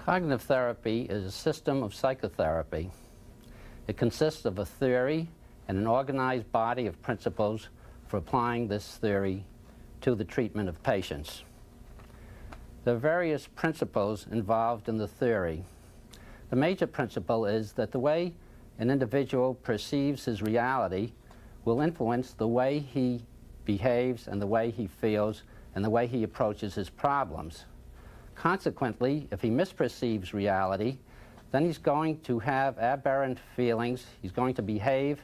Cognitive therapy is a system of psychotherapy. It consists of a theory and an organized body of principles for applying this theory to the treatment of patients. There are various principles involved in the theory. The major principle is that the way an individual perceives his reality will influence the way he behaves and the way he feels and the way he approaches his problems. Consequently, if he misperceives reality, then he's going to have aberrant feelings, he's going to behave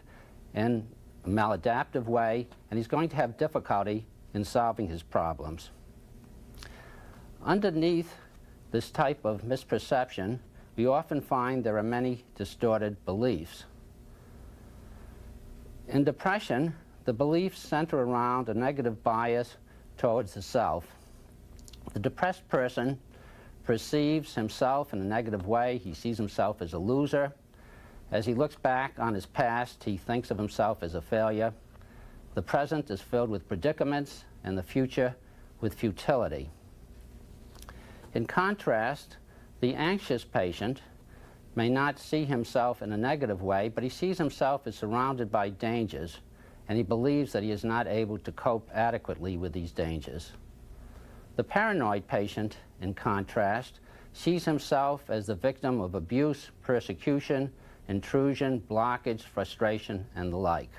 in a maladaptive way, and he's going to have difficulty in solving his problems. Underneath this type of misperception, we often find there are many distorted beliefs. In depression, the beliefs center around a negative bias towards the self. The depressed person perceives himself in a negative way. He sees himself as a loser. As he looks back on his past, he thinks of himself as a failure. The present is filled with predicaments, and the future with futility. In contrast, the anxious patient may not see himself in a negative way, but he sees himself as surrounded by dangers, and he believes that he is not able to cope adequately with these dangers. The paranoid patient, in contrast, sees himself as the victim of abuse, persecution, intrusion, blockage, frustration, and the like.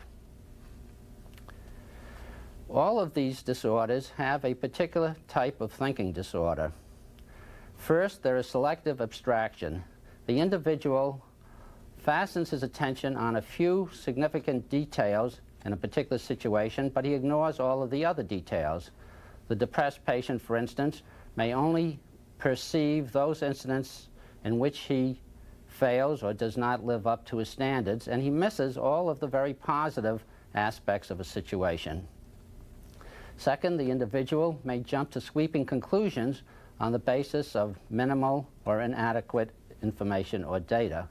All of these disorders have a particular type of thinking disorder. First, there is selective abstraction. The individual fastens his attention on a few significant details in a particular situation, but he ignores all of the other details. The depressed patient, for instance, may only perceive those incidents in which he fails or does not live up to his standards, and he misses all of the very positive aspects of a situation. Second, the individual may jump to sweeping conclusions on the basis of minimal or inadequate information or data.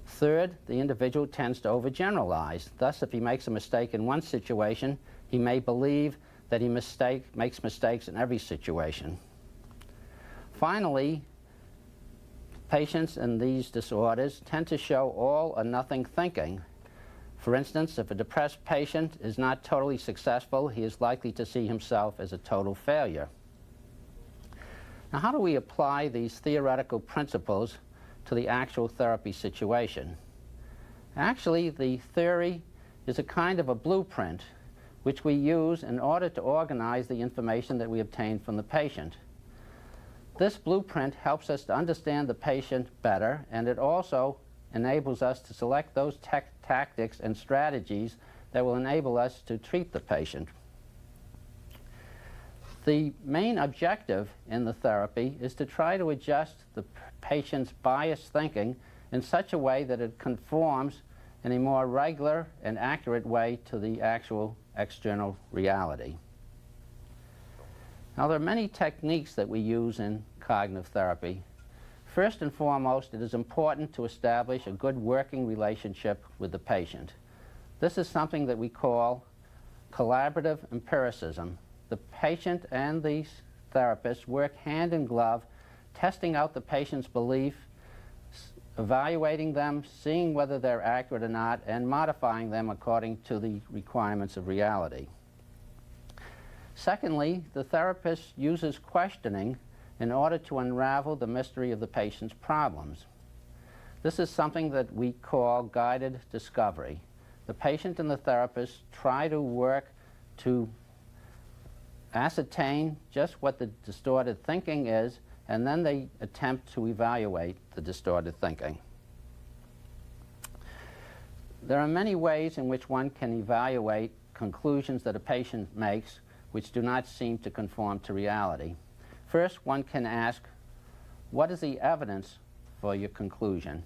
Third, the individual tends to overgeneralize. Thus, if he makes a mistake in one situation, he may believe that he makes mistakes in every situation. Finally, patients in these disorders tend to show all or nothing thinking. For instance, if a depressed patient is not totally successful, he is likely to see himself as a total failure. Now, how do we apply these theoretical principles to the actual therapy situation? Actually, the theory is a kind of a blueprint which we use in order to organize the information that we obtain from the patient. This blueprint helps us to understand the patient better, and it also enables us to select those tactics and strategies that will enable us to treat the patient. The main objective in the therapy is to try to adjust the patient's biased thinking in such a way that it conforms in a more regular and accurate way to the actual external reality. Now, there are many techniques that we use in cognitive therapy. First and foremost, it is important to establish a good working relationship with the patient. This is something that we call collaborative empiricism. The patient and the therapist work hand in glove, testing out the patient's beliefs, evaluating them, seeing whether they're accurate or not, and modifying them according to the requirements of reality. Secondly, the therapist uses questioning in order to unravel the mystery of the patient's problems. This is something that we call guided discovery. The patient and the therapist try to work to ascertain just what the distorted thinking is, and then they attempt to evaluate the distorted thinking. There are many ways in which one can evaluate conclusions that a patient makes which do not seem to conform to reality. First, one can ask, what is the evidence for your conclusion?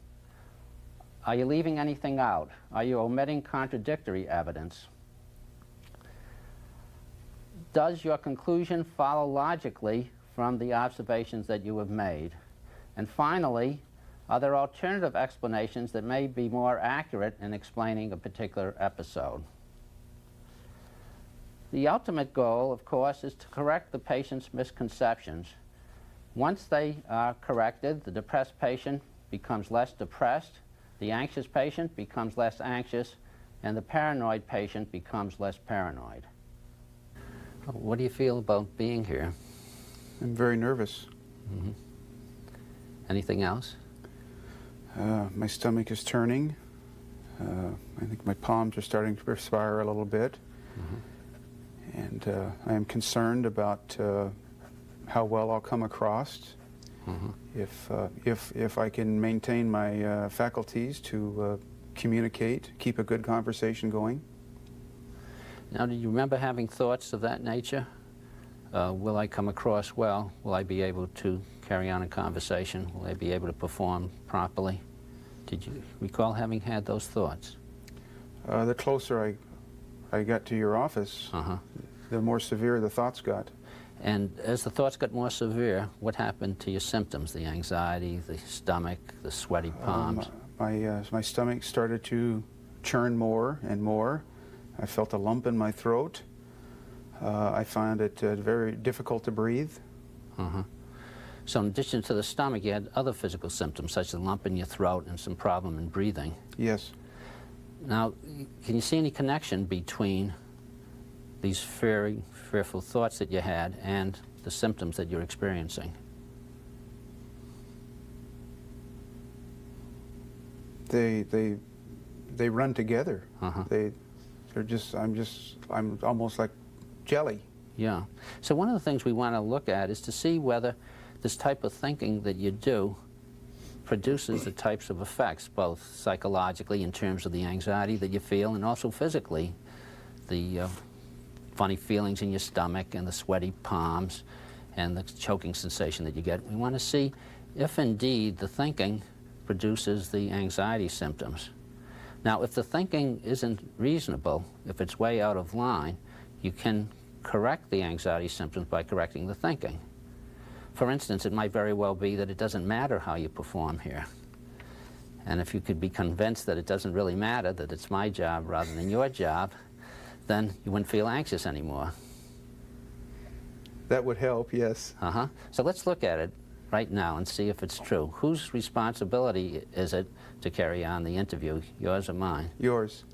Are you leaving anything out? Are you omitting contradictory evidence? Does your conclusion follow logically from the observations that you have made? And finally, are there alternative explanations that may be more accurate in explaining a particular episode? The ultimate goal, of course, is to correct the patient's misconceptions Once they are corrected, the depressed patient becomes less depressed, the anxious patient becomes less anxious, and the paranoid patient becomes less paranoid. What do you feel about being here? I'm very nervous. Mm-hmm. Anything else? My stomach is turning. I think my palms are starting to perspire a little bit. Mm-hmm. And I am concerned about how well I'll come across. Mm-hmm. If I can maintain my faculties to communicate, keep a good conversation going. Now, do you remember having thoughts of that nature? Will I come across well? Will I be able to carry on a conversation? Will I be able to perform properly? Did you recall having had those thoughts? The closer I got to your office, the more severe the thoughts got. And as the thoughts got more severe, what happened to your symptoms? The anxiety, the stomach, the sweaty palms? My stomach started to churn more and more. I felt a lump in my throat. I found it very difficult to breathe. So in addition to the stomach, you had other physical symptoms, such as a lump in your throat and some problem in breathing. Yes. Now, can you see any connection between these fearful thoughts that you had and the symptoms that you're experiencing? They run together. I'm almost like jelly. Yeah. So one of the things we want to look at is to see whether this type of thinking that you do produces the types of effects, both psychologically in terms of the anxiety that you feel, and also physically, the funny feelings in your stomach and the sweaty palms and the choking sensation that you get. We want to see if indeed the thinking produces the anxiety symptoms. Now, if the thinking isn't reasonable, if it's way out of line, you can correct the anxiety symptoms by correcting the thinking. For instance, it might very well be that it doesn't matter how you perform here. And if you could be convinced that it doesn't really matter, that it's my job rather than your job, then you wouldn't feel anxious anymore. That would help, yes. So let's look at it right now and see if it's true. Whose responsibility is it to carry on the interview, yours or mine? Yours.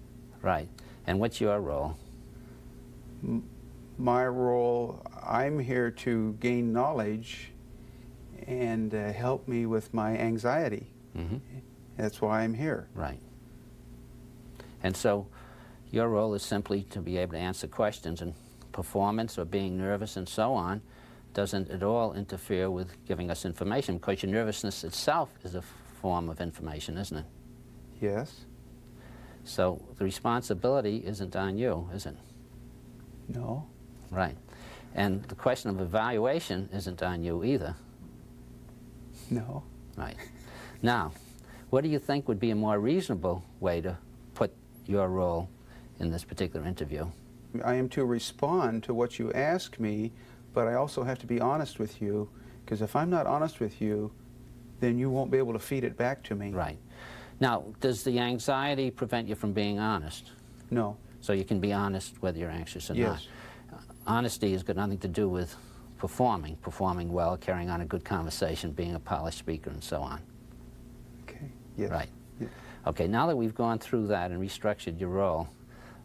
Right. And what's your role? My role, I'm here to gain knowledge and help me with my anxiety. That's why I'm here. Right. And so your role is simply to be able to answer questions, and performance or being nervous and so on doesn't at all interfere with giving us information, because your nervousness itself is a form of information, isn't it? Yes. So the responsibility isn't on you, is it? No. Right. And the question of evaluation isn't on you either. No. Right. Now, what do you think would be a more reasonable way to put your role in this particular interview? I am to respond to what you ask me, but I also have to be honest with you, because if I'm not honest with you, then you won't be able to feed it back to me. Right. Now, does the anxiety prevent you from being honest? No. So you can be honest whether you're anxious or yes. not. Honesty has got nothing to do with performing well, carrying on a good conversation, being a polished speaker, and so on. Okay. Yes. Right. Yes. Okay, now that we've gone through that and restructured your role,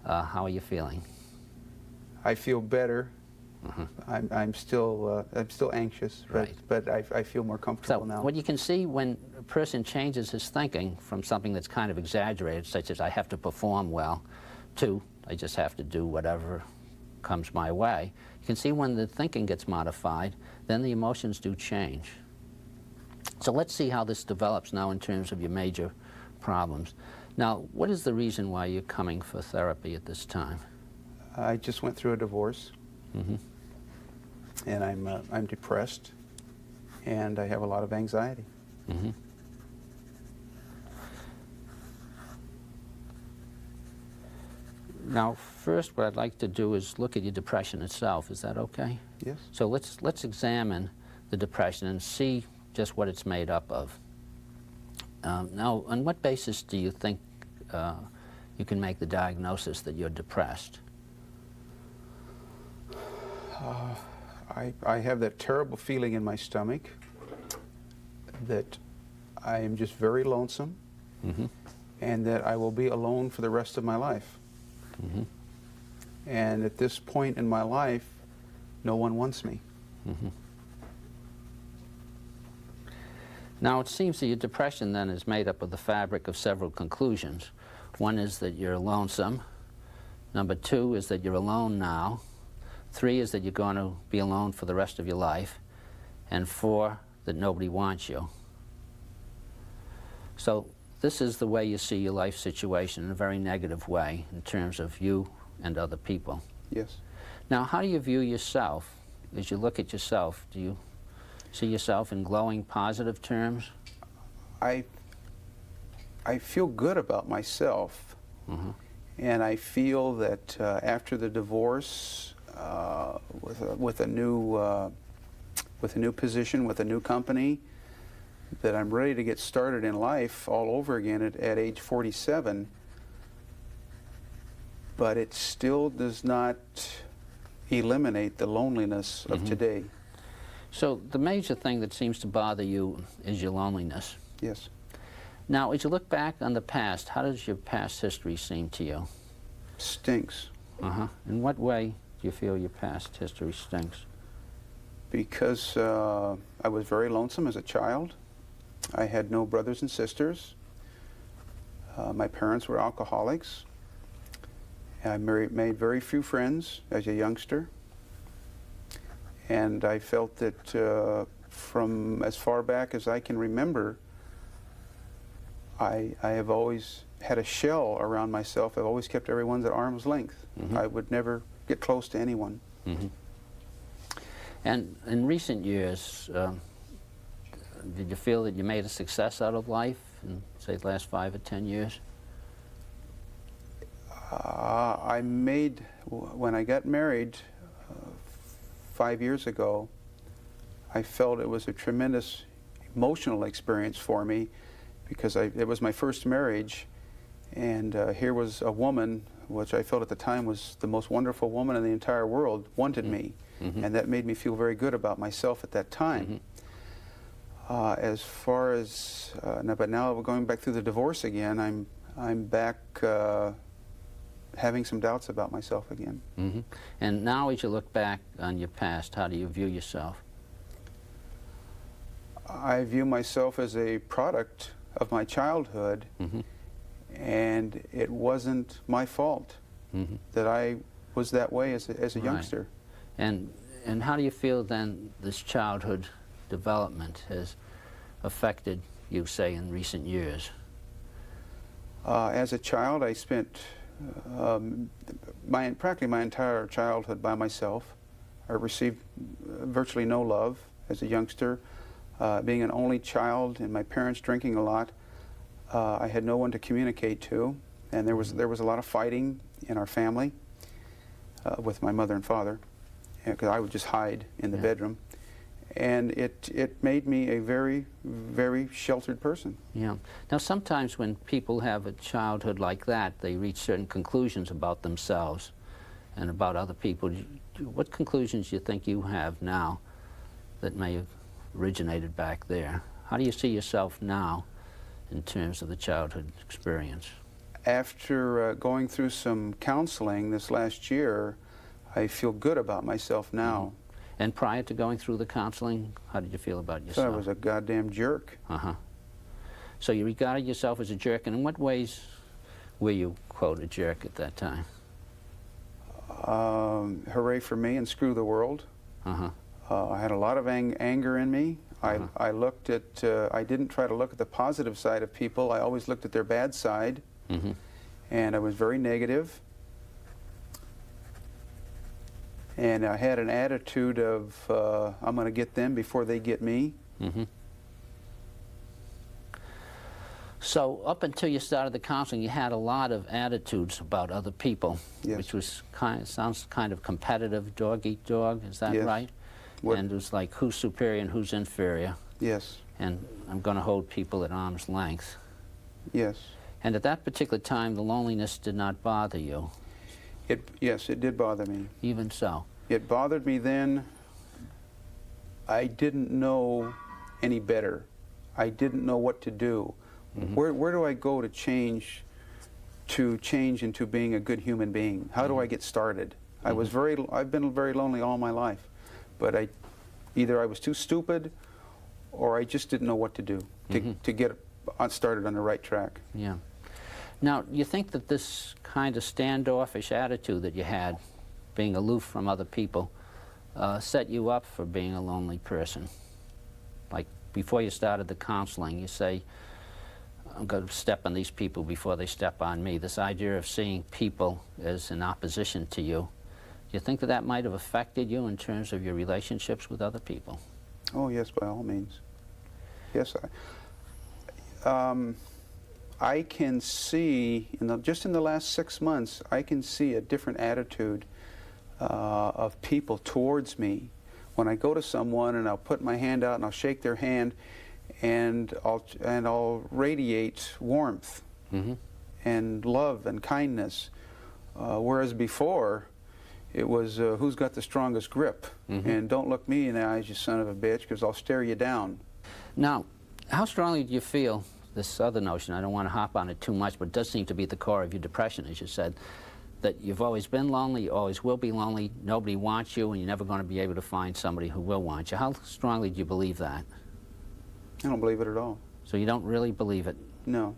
how are you feeling? I feel better. I'm still anxious, but I feel more comfortable now. So what you can see when a person changes his thinking from something that's kind of exaggerated, such as I have to perform well, to I just have to do whatever comes my way, you can see when the thinking gets modified, then the emotions do change. So let's see how this develops now in terms of your major problems. Now, what is the reason why you're coming for therapy at this time? I just went through a divorce. And I'm depressed, and I have a lot of anxiety. Now, first, what I'd like to do is look at your depression itself. Is that okay? Yes. So let's examine the depression and see just what it's made up of. Now, on what basis do you think you can make the diagnosis that you're depressed? I have that terrible feeling in my stomach. that I am just very lonesome, and that I will be alone for the rest of my life. And at this point in my life, no one wants me. Now, it seems that your depression then is made up of the fabric of several conclusions. One is that you're lonesome. Number two is that you're alone now. Three is that you're going to be alone for the rest of your life. And four, that nobody wants you. So this is the way you see your life situation, in a very negative way in terms of you and other people. Yes. Now, how do you view yourself? As you look at yourself, do you see yourself in glowing, positive terms? I feel good about myself, and I feel that after the divorce, with a new position, with a new company, that I'm ready to get started in life all over again at age 47. But it still does not eliminate the loneliness of today. So the major thing that seems to bother you is your loneliness. Yes. Now, as you look back on the past, how does your past history seem to you? Stinks. In what way do you feel your past history stinks? Because I was very lonesome as a child. I had no brothers and sisters. My parents were alcoholics. I made very few friends as a youngster. And I felt that from as far back as I can remember, I have always had a shell around myself. I've always kept everyone at arm's length. I would never get close to anyone. And in recent years, did you feel that you made a success out of life in, say, the last 5 or 10 years? I made, when I got married 5 years ago, I felt it was a tremendous emotional experience for me, because it was my first marriage, and here was a woman, which I felt at the time was the most wonderful woman in the entire world, wanted me, and that made me feel very good about myself at that time. As far as, but now we're going back through the divorce again, I'm back having some doubts about myself again. And now as you look back on your past, how do you view yourself? I view myself as a product of my childhood, and it wasn't my fault that I was that way as a youngster. And how do you feel then this childhood development has affected you, say, in recent years? As a child, I spent practically my entire childhood by myself. I received virtually no love as a youngster. Being an only child and my parents drinking a lot, I had no one to communicate to, and there was a lot of fighting in our family with my mother and father, because I would just hide in the bedroom, and it made me a very, very sheltered person. Yeah. Now, sometimes when people have a childhood like that, they reach certain conclusions about themselves and about other people. What conclusions do you think you have now that may have originated back there? How do you see yourself now in terms of the childhood experience? After going through some counseling this last year, I feel good about myself now. And prior to going through the counseling, how did you feel about yourself? So I was a goddamn jerk. So you regarded yourself as a jerk, and in what ways were you, quote, a jerk at that time? Hooray for me and screw the world. I had a lot of anger in me. I looked at, I didn't try to look at the positive side of people. I always looked at their bad side. And I was very negative. And I had an attitude of, I'm going to get them before they get me. So up until you started the counseling, you had a lot of attitudes about other people, which was sounds kind of competitive, dog eat dog, is that right? And it was like, who's superior and who's inferior? Yes. And I'm going to hold people at arm's length. Yes. And at that particular time, the loneliness did not bother you. Yes, it did bother me. Even so? It bothered me then. I didn't know any better. I didn't know what to do. Where do I go to change into being a good human being? How do I get started? I've been very lonely all my life, but either I was too stupid or I just didn't know what to do to get started on the right track. Yeah. Now, you think that this kind of standoffish attitude that you had, being aloof from other people, set you up for being a lonely person? Like, before you started the counseling, you say, I'm going to step on these people before they step on me. This idea of seeing people as in opposition to you, do you think that that might have affected you in terms of your relationships with other people? Oh, yes, by all means. Yes, I can see, just in the last 6 months, I can see a different attitude of people towards me. When I go to someone and I'll put my hand out and I'll shake their hand, and I'll radiate warmth and love and kindness, whereas before it was who's got the strongest grip, and don't look me in the eyes, you son of a bitch, because I'll stare you down. Now, how strongly do you feel this other notion? I don't want to hop on it too much, but it does seem to be at the core of your depression, as you said, that you've always been lonely, you always will be lonely, nobody wants you, and you're never going to be able to find somebody who will want you. How strongly do you believe that? I don't believe it at all. So you don't really believe it? No.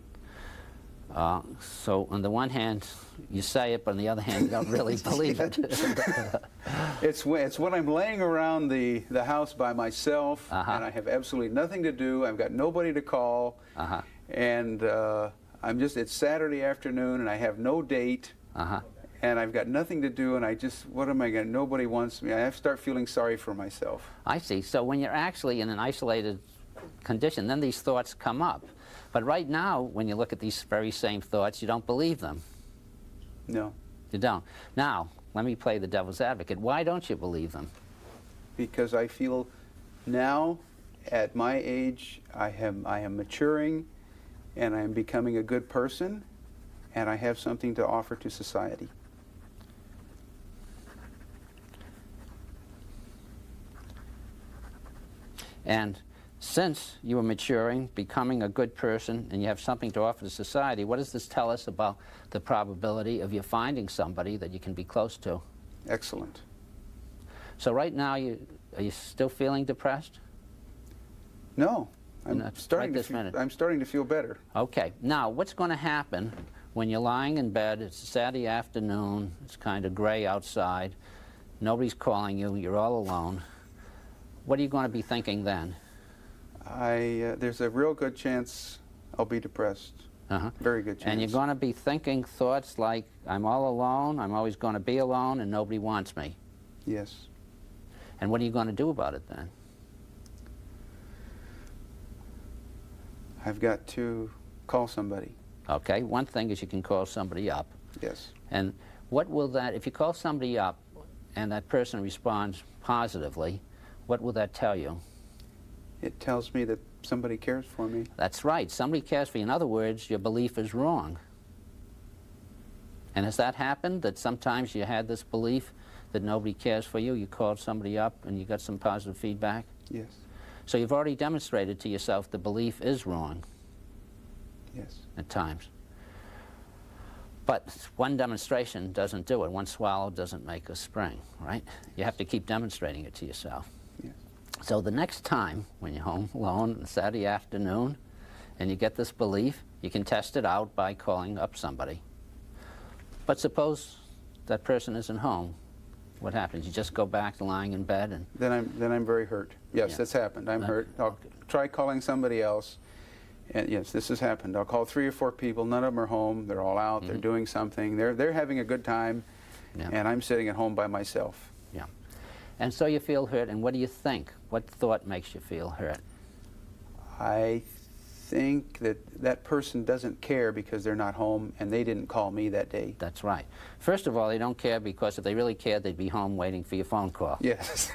So on the one hand, you say it, but on the other hand, you don't really believe it. It's when I'm laying around the house by myself, and I have absolutely nothing to do, I've got nobody to call, and it's Saturday afternoon, and I have no date, and I've got nothing to do, and what am I going to, nobody wants me. I have to start feeling sorry for myself. I see. So when you're actually in an isolated condition, then these thoughts come up. But right now, when you look at these very same thoughts, you don't believe them. No. You don't. Now, let me play the devil's advocate. Why don't you believe them? Because I feel now, at my age, I am maturing, and I am becoming a good person, and I have something to offer to society. And since you are maturing, becoming a good person, and you have something to offer to society, what does this tell us about the probability of you finding somebody that you can be close to? Excellent. So right now, are you still feeling depressed? No. I'm starting to feel better. Okay. Now, what's going to happen when you're lying in bed, it's a Saturday afternoon, it's kind of gray outside, nobody's calling you, you're all alone. What are you going to be thinking then? There's a real good chance I'll be depressed. Very good chance. And you're going to be thinking thoughts like, I'm all alone, I'm always going to be alone, and nobody wants me. Yes. And what are you going to do about it then? I've got to call somebody. Okay, one thing is you can call somebody up. Yes. And what will that, if you call somebody up and that person responds positively, what will that tell you? It tells me that somebody cares for me. That's right, somebody cares for you. In other words, your belief is wrong. And has that happened, that sometimes you had this belief that nobody cares for you, you called somebody up and you got some positive feedback? Yes. So you've already demonstrated to yourself the belief is wrong. Yes. At times. But one demonstration doesn't do it. One swallow doesn't make a spring, right? You have to keep demonstrating it to yourself. Yes. So the next time when you're home alone on a Saturday afternoon and you get this belief, you can test it out by calling up somebody. But suppose that person isn't home. What happens? You just go back to lying in bed and... Then I'm very hurt. Yes, that's happened. I'm hurt. I'll try calling somebody else. And yes, this has happened. I'll call 3 or 4 people. None of them are home. They're all out. They're doing something. They're having a good time. And I'm sitting at home by myself. Yeah. And so you feel hurt. And what do you think? What thought makes you feel hurt? I think that that person doesn't care because they're not home and they didn't call me that day. That's right. First of all, they don't care because if they really cared, they'd be home waiting for your phone call. Yes.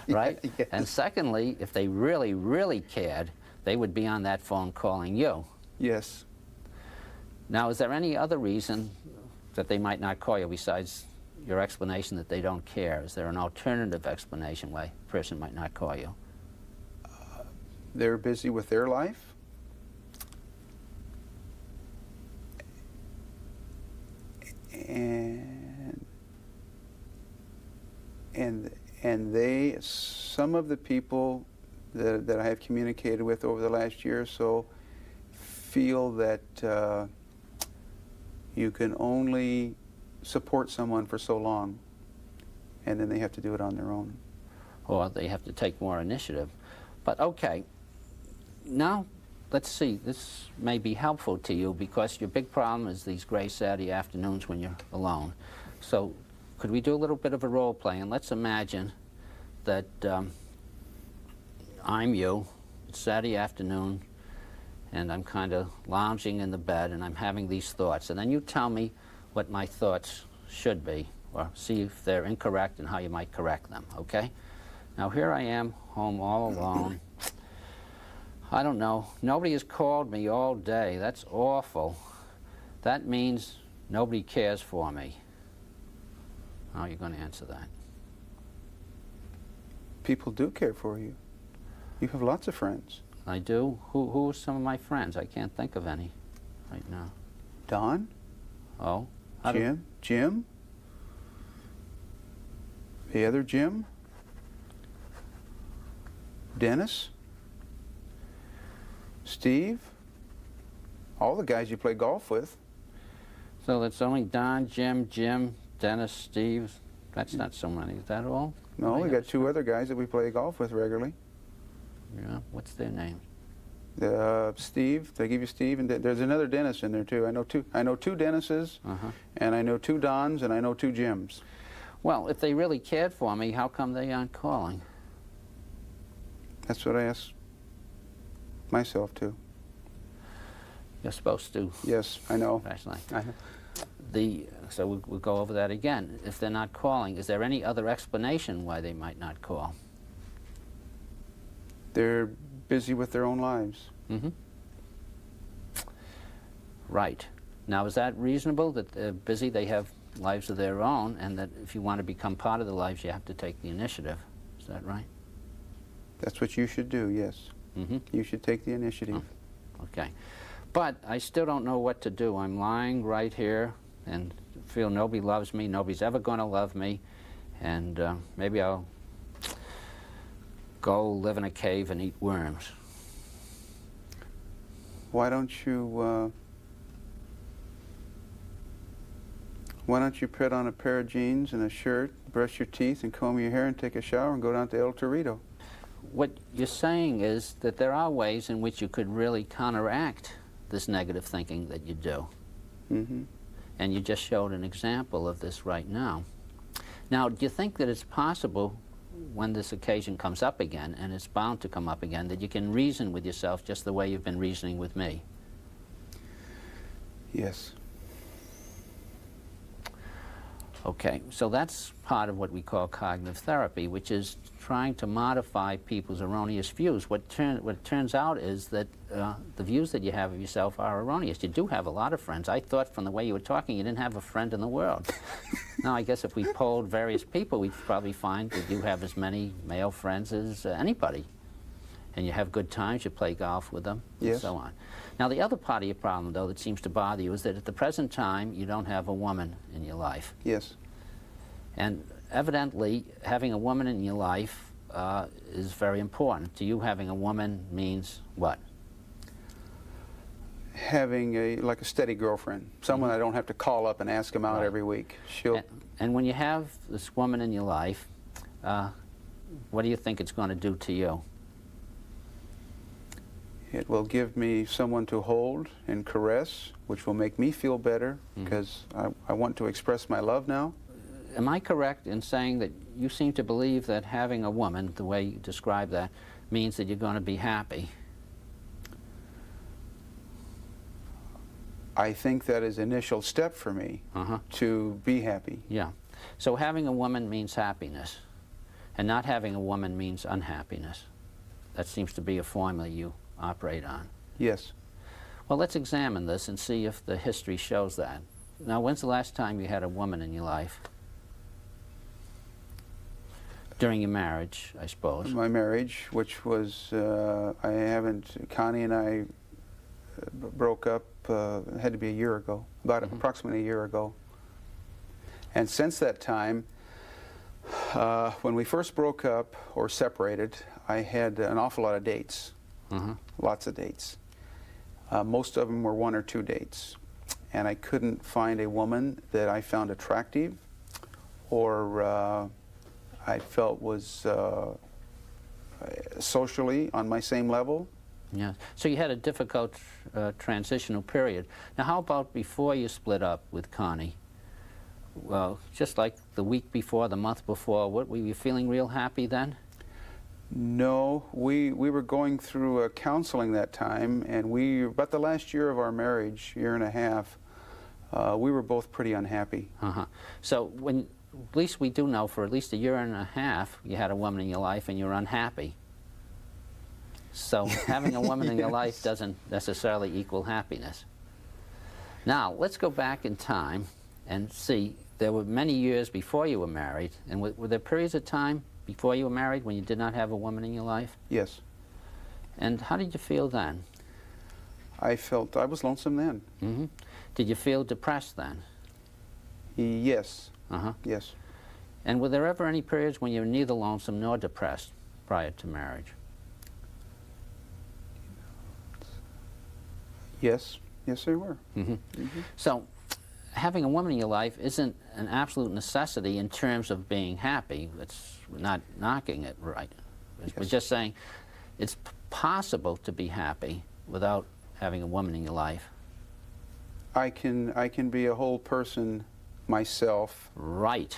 Right? Yes. And secondly, if they really, really cared, they would be on that phone calling you. Yes. Now, is there any other reason that they might not call you besides your explanation that they don't care? Is there an alternative explanation why a person might not call you? they're busy with their life. And they, some of the people that I have communicated with over the last year or so, feel that you can only support someone for so long, and then they have to do it on their own. Or they have to take more initiative. But okay, now let's see, this may be helpful to you because your big problem is these gray Saturday afternoons when you're alone. So could we do a little bit of a role play, and let's imagine that I'm you, it's Saturday afternoon, and I'm kind of lounging in the bed and I'm having these thoughts, and then you tell me what my thoughts should be, or see if they're incorrect and how you might correct them, okay? Now here I am, home all alone. I don't know, nobody has called me all day. That's awful. That means nobody cares for me. How are you going to answer that? People do care for you. You have lots of friends. I do? Who are some of my friends? I can't think of any right now. Don? Oh? Jim? The other Jim? Dennis? Steve? All the guys you play golf with. So it's only Don, Jim, Dennis, Steve. That's not so many. Is that all? No, we got two other guys that we play golf with regularly. Yeah, what's their names? Steve, did I give you Steve? And there's another Dennis in there too. I know two Dennises, and I know two Dons, and I know two Jims. Well, if they really cared for me, how come they aren't calling? That's what I ask myself too. You're supposed to. Yes, I know. Rationally. I know. So we'll go over that again. If they're not calling, is there any other explanation why they might not call? They're busy with their own lives. Mm-hmm. Right. Now, is that reasonable, that they're busy, they have lives of their own, and that if you want to become part of the lives, you have to take the initiative? Is that right? That's what you should do, yes. Mm-hmm. You should take the initiative. Oh, okay. But I still don't know what to do. I'm lying right here and feel nobody loves me, nobody's ever going to love me, and maybe I'll go live in a cave and eat worms. Why don't you put on a pair of jeans and a shirt, brush your teeth and comb your hair and take a shower and go down to El Torito? What you're saying is that there are ways in which you could really counteract this negative thinking that you do. Mm-hmm. And you just showed an example of this right now. Now, do you think that it's possible, when this occasion comes up again, and it's bound to come up again, that you can reason with yourself just the way you've been reasoning with me? Yes. Okay, so that's part of what we call cognitive therapy, which is trying to modify people's erroneous views. What turns out is that the views that you have of yourself are erroneous. You do have a lot of friends. I thought from the way you were talking you didn't have a friend in the world. Now, I guess if we polled various people, we'd probably find that you have as many male friends as anybody. And you have good times, you play golf with them, yes, and so on. Now, the other part of your problem, though, that seems to bother you is that at the present time, you don't have a woman in your life. Yes. And evidently, having a woman in your life is very important. To you, having a woman means what? Having like a steady girlfriend, someone I don't have to call up and ask them out every week. And when you have this woman in your life, what do you think it's going to do to you? It will give me someone to hold and caress, which will make me feel better, because I want to express my love now. Am I correct in saying that you seem to believe that having a woman, the way you describe that, means that you're going to be happy? I think that is an initial step for me to be happy. Yeah. So having a woman means happiness, and not having a woman means unhappiness. That seems to be a formula you operate on. Yes. Well, let's examine this and see if the history shows that. Now, when's the last time you had a woman in your life? During your marriage, I suppose. My marriage, which was, Connie and I broke up, it had to be a year ago, about approximately a year ago. And since that time, when we first broke up or separated, I had an awful lot of dates, lots of dates. Most of them were 1 or 2 dates. And I couldn't find a woman that I found attractive or I felt was socially on my same level. Yeah. So you had a difficult transitional period. Now, how about before you split up with Connie? Well, just like the week before, the month before, what, were you feeling real happy then? No, we were going through counseling that time, and about the last year of our marriage, year and a half, we were both pretty unhappy. So at least we do know for at least a year and a half you had a woman in your life and you're unhappy. So having a woman in your life doesn't necessarily equal happiness. Now, let's go back in time and see, there were many years before you were married, and were there periods of time before you were married when you did not have a woman in your life? Yes. And how did you feel then? I was lonesome then. Did you feel depressed then? Yes. Yes. And were there ever any periods when you were neither lonesome nor depressed prior to marriage? Yes. Yes, there were. So having a woman in your life isn't an absolute necessity in terms of being happy. We're not knocking it, right? We're just saying it's possible to be happy without having a woman in your life. I can be a whole person myself. Right.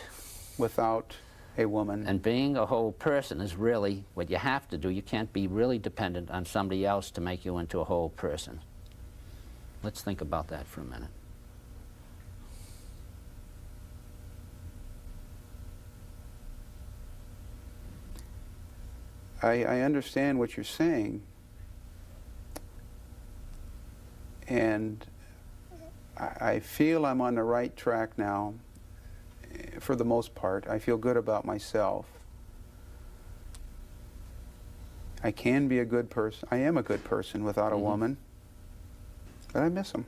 Without a woman. And being a whole person is really what you have to do. You can't be really dependent on somebody else to make you into a whole person. Let's think about that for a minute. I understand what you're saying, and I feel I'm on the right track now, for the most part. I feel good about myself. I can be a good person. I am a good person without a woman, but I miss them.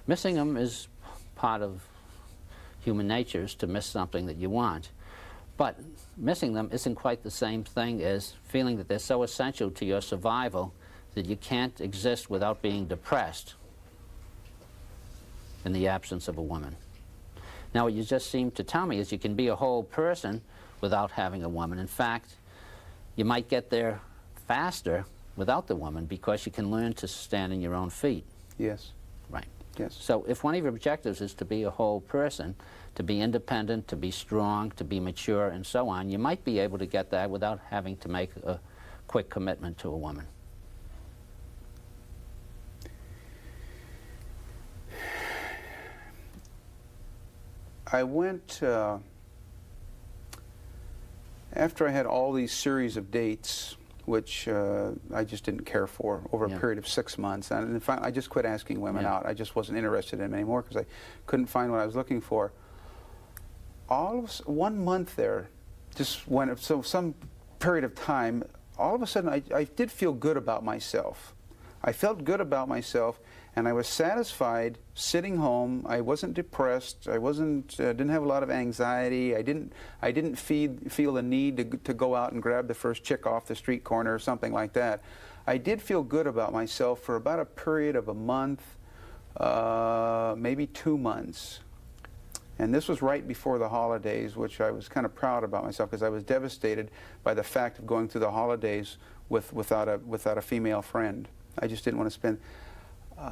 Missing them is part of human nature, is to miss something that you want. But missing them isn't quite the same thing as feeling that they're so essential to your survival that you can't exist without being depressed in the absence of a woman. Now, what you just seemed to tell me is you can be a whole person without having a woman. In fact, you might get there faster without the woman because you can learn to stand on your own feet. Yes. Right. Yes. So if one of your objectives is to be a whole person, to be independent, to be strong, to be mature, and so on, you might be able to get that without having to make a quick commitment to a woman. I went, after I had all these series of dates, which I just didn't care for, over a period of 6 months, and finally I just quit asking women out. I just wasn't interested in them anymore because I couldn't find what I was looking for. All of 1 month there, just went, so some period of time, all of a sudden I did feel good about myself. I felt good about myself, and I was satisfied sitting home. I wasn't depressed. I didn't have a lot of anxiety. I didn't feel the need to go out and grab the first chick off the street corner or something like that. I did feel good about myself for about a period of a month, maybe 2 months. And this was right before the holidays, which I was kind of proud about myself because I was devastated by the fact of going through the holidays without a female friend. I just didn't want to spend.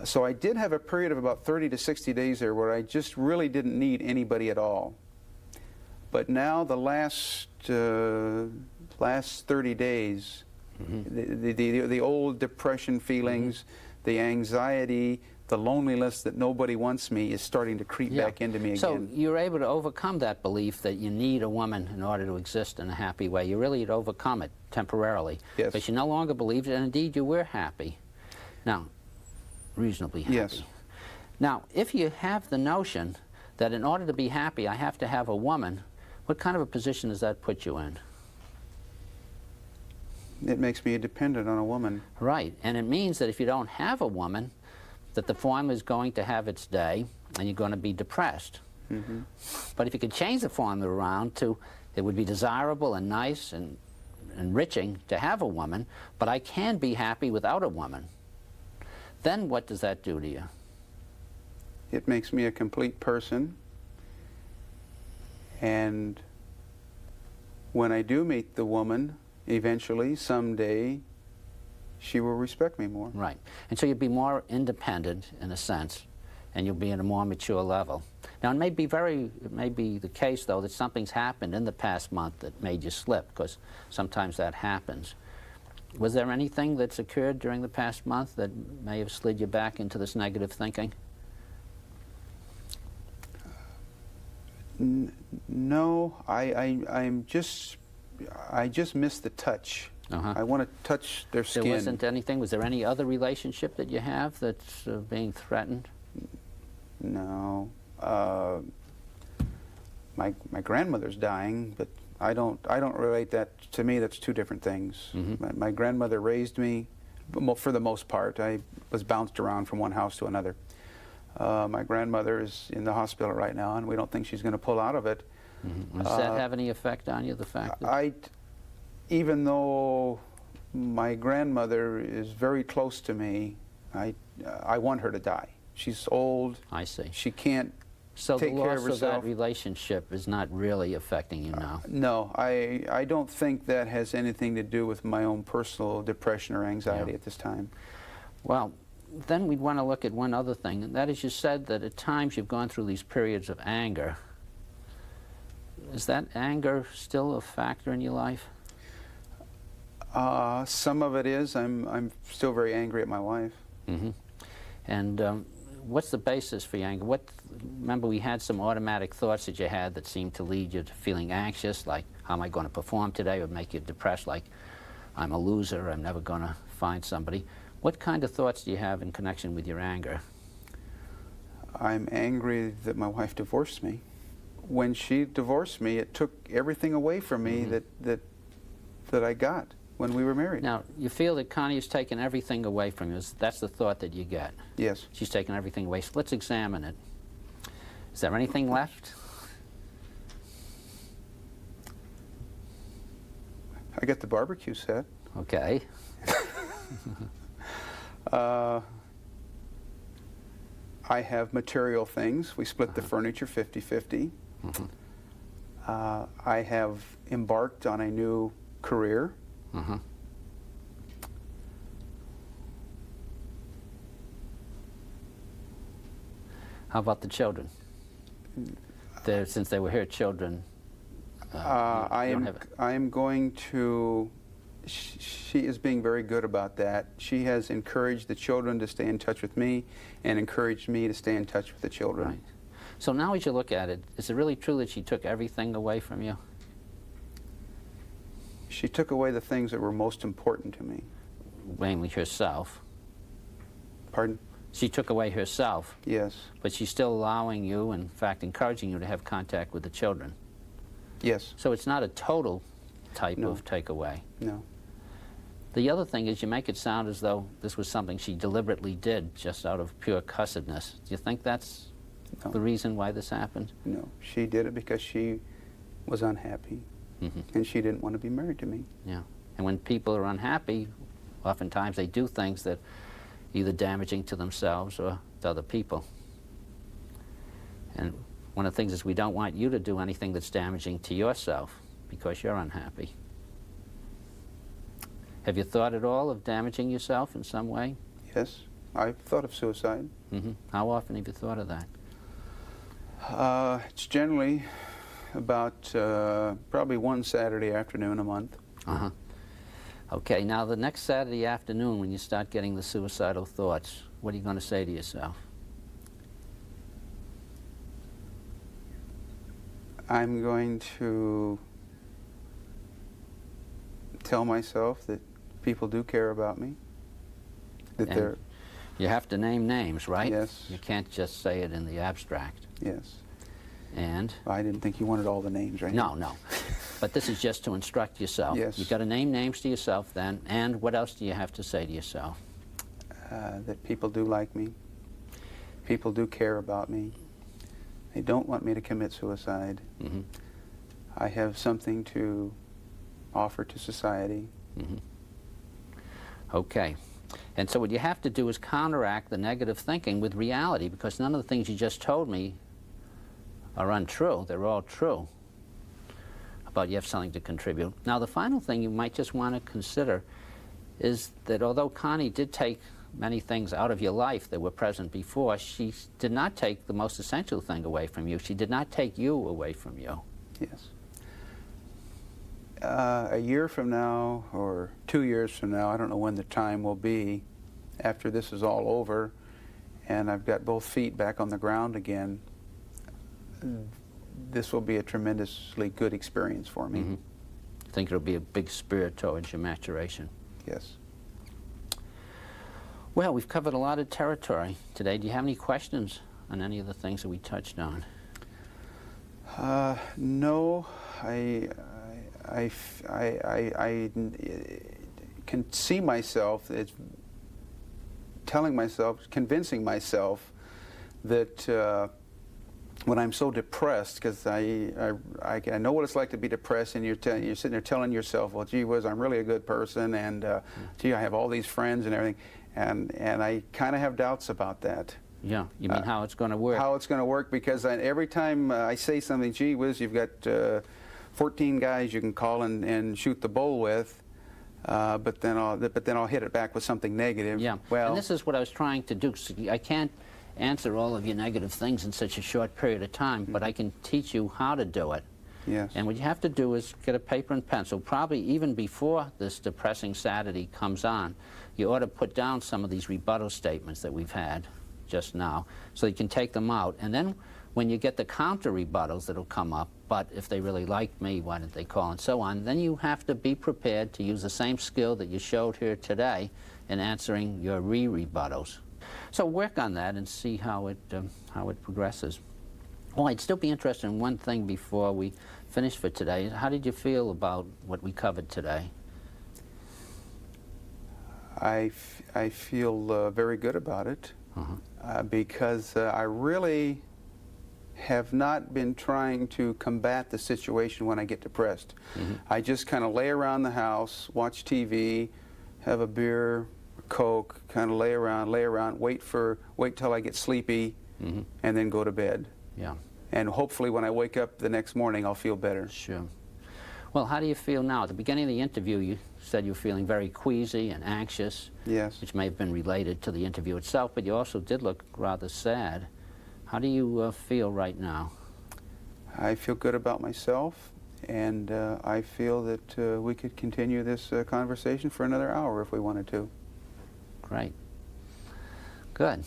So I did have a period of about 30 to 60 days there where I just really didn't need anybody at all. But now the last 30 days, the old depression feelings, the anxiety, the loneliness that nobody wants me is starting to creep back into me again. So you're able to overcome that belief that you need a woman in order to exist in a happy way. You really had overcome it temporarily. Yes. Because you no longer believed it, and indeed you were happy. Now, reasonably happy. Yes. Now, if you have the notion that in order to be happy I have to have a woman, What kind of a position does that put you in? It makes me dependent on a woman. Right, and it means that if you don't have a woman, that the formula is going to have its day, and you're going to be depressed. Mm-hmm. But if you could change the formula around to, it would be desirable and nice and enriching to have a woman, but I can be happy without a woman, then what does that do to you? It makes me a complete person, and when I do meet the woman, eventually, someday, she will respect me more. Right. And so you'll be more independent, in a sense, and you'll be at a more mature level. Now, it may be the case, though, that something's happened in the past month that made you slip, because sometimes that happens. Was there anything that's occurred during the past month that may have slid you back into this negative thinking? No, I just miss the touch. I want to touch their skin. There wasn't anything? Was there any other relationship that you have that's being threatened? No. My grandmother's dying, but I don't relate that. To me, that's two different things. Mm-hmm. My grandmother raised me, for the most part. I was bounced around from one house to another. My grandmother is in the hospital right now, and we don't think she's going to pull out of it. Mm-hmm. Does that have any effect on you, the fact that... Even though my grandmother is very close to me, I want her to die. She's old. I see. She can't So take the care of loss of that herself. relationship is not really affecting you now? No, I don't think that has anything to do with my own personal depression or anxiety at this time. Well, then we'd want to look at one other thing, and that is, you said that at times you've gone through these periods of anger. Is that anger still a factor in your life? Some of it is. I'm still very angry at my wife. Mm-hmm. And what's the basis for your anger? Remember, we had some automatic thoughts that you had that seemed to lead you to feeling anxious, like, how am I going to perform today? Or make you depressed, like, I'm a loser, I'm never going to find somebody. What kind of thoughts do you have in connection with your anger? I'm angry that my wife divorced me. When she divorced me, it took everything away from me that I got when we were married. Now, you feel that Connie has taken everything away from you. That's the thought that you get. Yes. She's taken everything away. So let's examine it. Is there anything left? I got the barbecue set. Okay. I have material things. We split the furniture 50-50. I have embarked on a new career. How about the children? Since they were here, children. I am going to. She is being very good about that. She has encouraged the children to stay in touch with me, and encouraged me to stay in touch with the children. Right. So now, as you look at it, is it really true that she took everything away from you? She took away the things that were most important to me. Namely herself. Pardon? She took away herself. Yes. But she's still allowing you, in fact encouraging you, to have contact with the children. Yes. So it's not a total type of takeaway. No. The other thing is, you make it sound as though this was something she deliberately did just out of pure cussedness. Do you think that's the reason why this happened? No. She did it because she was unhappy. And she didn't want to be married to me. Yeah. And when people are unhappy, oftentimes they do things that are either damaging to themselves or to other people. And one of the things is, we don't want you to do anything that's damaging to yourself because you're unhappy. Have you thought at all of damaging yourself in some way? Yes. I've thought of suicide. How often have you thought of that? It's generally about probably one Saturday afternoon a month. Okay, now the next Saturday afternoon, when you start getting the suicidal thoughts, what are you going to say to yourself? I'm going to tell myself that people do care about me. That And they're... You have to name names, right? Yes. You can't just say it in the abstract. Yes. And? I didn't think you wanted all the names, right? No, no. But this is just to instruct yourself. Yes. You've got to name names to yourself then, and what else do you have to say to yourself? That people do like me. People do care about me. They don't want me to commit suicide. Mm-hmm. I have something to offer to society. Mm-hmm. Okay. And so what you have to do is counteract the negative thinking with reality, because none of the things you just told me are untrue. They're all true. But you have something to contribute. Now, the final thing you might just want to consider is that although Connie did take many things out of your life that were present before, she did not take the most essential thing away from you. She did not take you away from you. Yes. A year from now, or 2 years from now, I don't know when the time will be, after this is all over, and I've got both feet back on the ground again, this will be a tremendously good experience for me. Mm-hmm. I think it'll be a big spirit towards your maturation. Yes. Well, we've covered a lot of territory today. Do you have any questions on any of the things that we touched on? No. I can see myself, it's telling myself, convincing myself that when I'm so depressed, because I know what it's like to be depressed, and you're sitting there telling yourself, well, gee whiz, I'm really a good person, and gee, I have all these friends and everything, and I kind of have doubts about that. Yeah, you mean how it's going to work? How it's going to work, because every time I say something, gee whiz, you've got 14 guys you can call and shoot the bull with, but then I'll hit it back with something negative. Yeah, well, and this is what I was trying to do. So I can't answer all of your negative things in such a short period of time, but I can teach you how to do it. yes. And what you have to do is get a paper and pencil, probably even before this depressing Saturday comes on. You ought to put down some of these rebuttal statements that we've had just now, so you can take them out. And then when you get the counter rebuttals that'll come up, but if they really like me, why didn't they call, and so on, then you have to be prepared to use the same skill that you showed here today in answering your rebuttals. So work on that and see how it progresses. Well, I'd still be interested in one thing before we finish for today. How did you feel about what we covered today? I feel very good about it, because I really have not been trying to combat the situation when I get depressed. I just kind of lay around the house, watch TV, have a beer, Coke, kind of lay around, wait till I get sleepy, and then go to bed. Yeah. And hopefully when I wake up the next morning, I'll feel better. Sure. Well, how do you feel now? At the beginning of the interview, you said you were feeling very queasy and anxious. Yes. Which may have been related to the interview itself, but you also did look rather sad. How do you feel right now? I feel good about myself, and I feel that we could continue this conversation for another hour if we wanted to. Great. Good.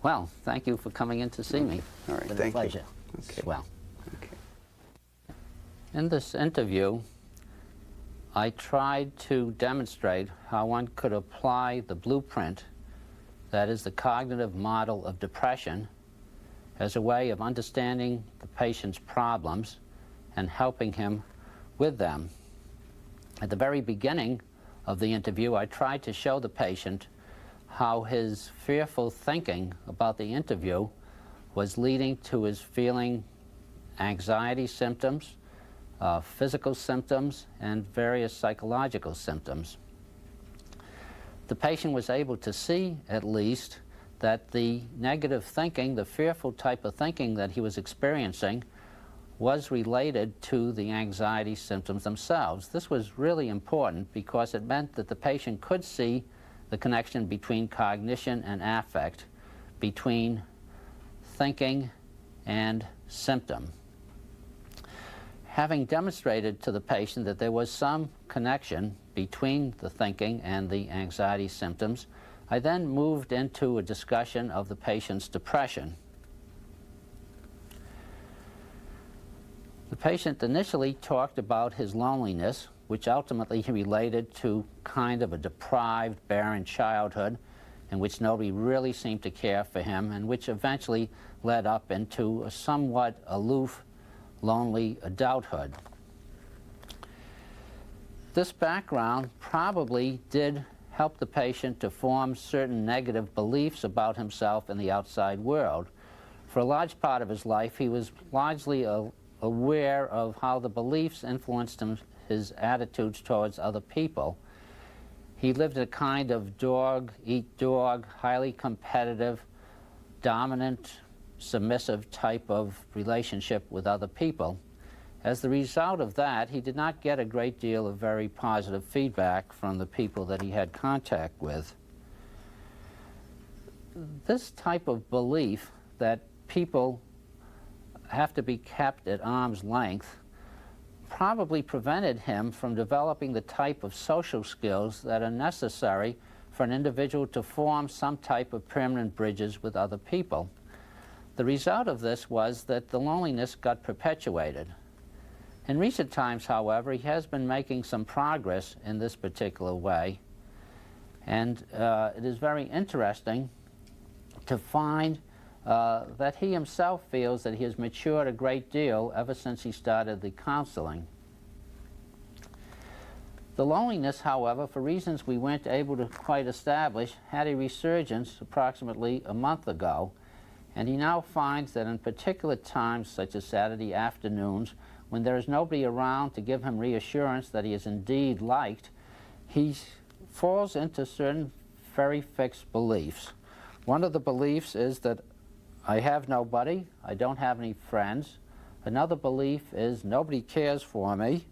Well, thank you for coming in to see me. All right, It's been thank a pleasure. you. Okay. Well. Okay. In this interview, I tried to demonstrate how one could apply the blueprint, that is the cognitive model of depression, as a way of understanding the patient's problems and helping him with them. At the very beginning of the interview, I tried to show the patient how his fearful thinking about the interview was leading to his feeling anxiety symptoms, physical symptoms, and various psychological symptoms. The patient was able to see, at least, that the negative thinking, the fearful type of thinking that he was experiencing, was related to the anxiety symptoms themselves. This was really important because it meant that the patient could see the connection between cognition and affect, between thinking and symptom. Having demonstrated to the patient that there was some connection between the thinking and the anxiety symptoms, I then moved into a discussion of the patient's depression. The patient initially talked about his loneliness, which ultimately he related to kind of a deprived, barren childhood, in which nobody really seemed to care for him, and which eventually led up into a somewhat aloof, lonely adulthood. This background probably did help the patient to form certain negative beliefs about himself and the outside world. For a large part of his life, he was largely aware of how the beliefs influenced his attitudes towards other people. He lived a kind of dog-eat-dog, highly competitive, dominant, submissive type of relationship with other people. As the result of that, he did not get a great deal of very positive feedback from the people that he had contact with. This type of belief that people have to be kept at arm's length probably prevented him from developing the type of social skills that are necessary for an individual to form some type of permanent bridges with other people. The result of this was that the loneliness got perpetuated. In recent times, however, he has been making some progress in this particular way, and it is very interesting to find that he himself feels that he has matured a great deal ever since he started the counseling. The loneliness, however, for reasons we weren't able to quite establish, had a resurgence approximately a month ago, and he now finds that in particular times, such as Saturday afternoons, when there is nobody around to give him reassurance that he is indeed liked, he falls into certain very fixed beliefs. One of the beliefs is that I have nobody, I don't have any friends. Another belief is nobody cares for me.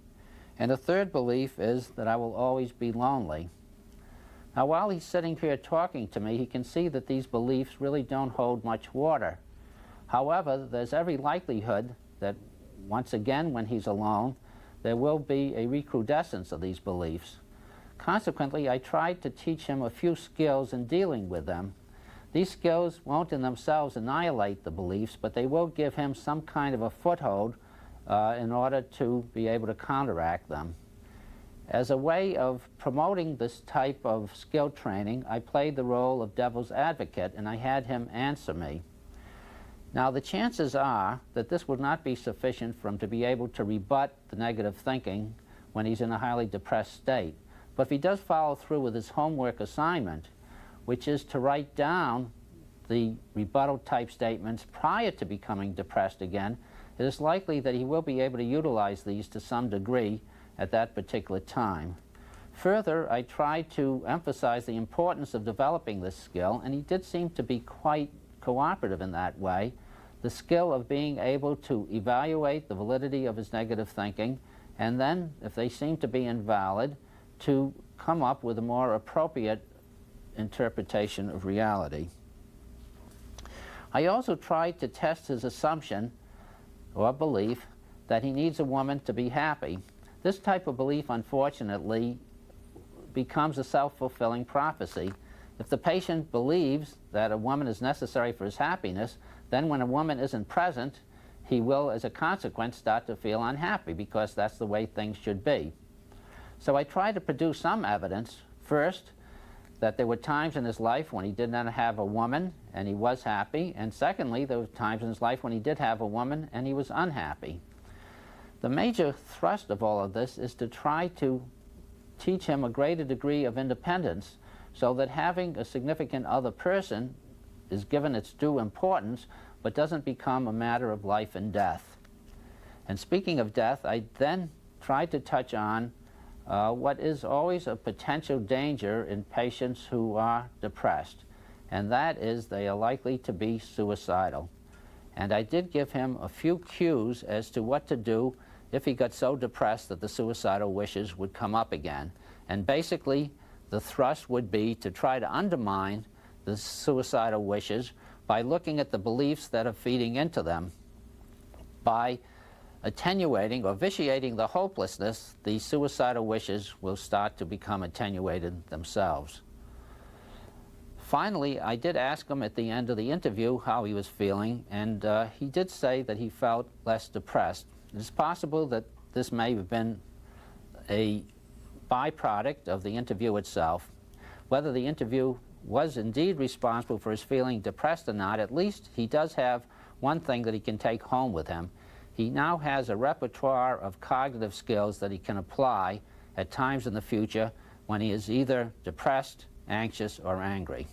And a third belief is that I will always be lonely. Now, while he's sitting here talking to me, he can see that these beliefs really don't hold much water. However, there's every likelihood that once again, when he's alone, there will be a recrudescence of these beliefs. Consequently, I tried to teach him a few skills in dealing with them. These skills won't in themselves annihilate the beliefs, but they will give him some kind of a foothold in order to be able to counteract them. As a way of promoting this type of skill training, I played the role of devil's advocate, and I had him answer me. Now, the chances are that this would not be sufficient for him to be able to rebut the negative thinking when he's in a highly depressed state. But if he does follow through with his homework assignment, which is to write down the rebuttal-type statements prior to becoming depressed again, it is likely that he will be able to utilize these to some degree at that particular time. Further, I tried to emphasize the importance of developing this skill, and he did seem to be quite cooperative in that way. The skill of being able to evaluate the validity of his negative thinking, and then, if they seem to be invalid, to come up with a more appropriate interpretation of reality. I also tried to test his assumption or belief that he needs a woman to be happy. This type of belief, unfortunately, becomes a self-fulfilling prophecy. If the patient believes that a woman is necessary for his happiness, then when a woman isn't present, he will, as a consequence, start to feel unhappy because that's the way things should be. So I tried to produce some evidence, first, that there were times in his life when he did not have a woman and he was happy, and secondly, there were times in his life when he did have a woman and he was unhappy. The major thrust of all of this is to try to teach him a greater degree of independence so that having a significant other person is given its due importance but doesn't become a matter of life and death. And speaking of death, I then tried to touch on what is always a potential danger in patients who are depressed, and that is they are likely to be suicidal. And I did give him a few cues as to what to do if he got so depressed that the suicidal wishes would come up again. And basically, the thrust would be to try to undermine the suicidal wishes by looking at the beliefs that are feeding into them. By attenuating or vitiating the hopelessness, the suicidal wishes will start to become attenuated themselves. Finally, I did ask him at the end of the interview how he was feeling, and he did say that he felt less depressed. It is possible that this may have been a byproduct of the interview itself. Whether the interview was indeed responsible for his feeling depressed or not, at least he does have one thing that he can take home with him. He now has a repertoire of cognitive skills that he can apply at times in the future when he is either depressed, anxious, or angry.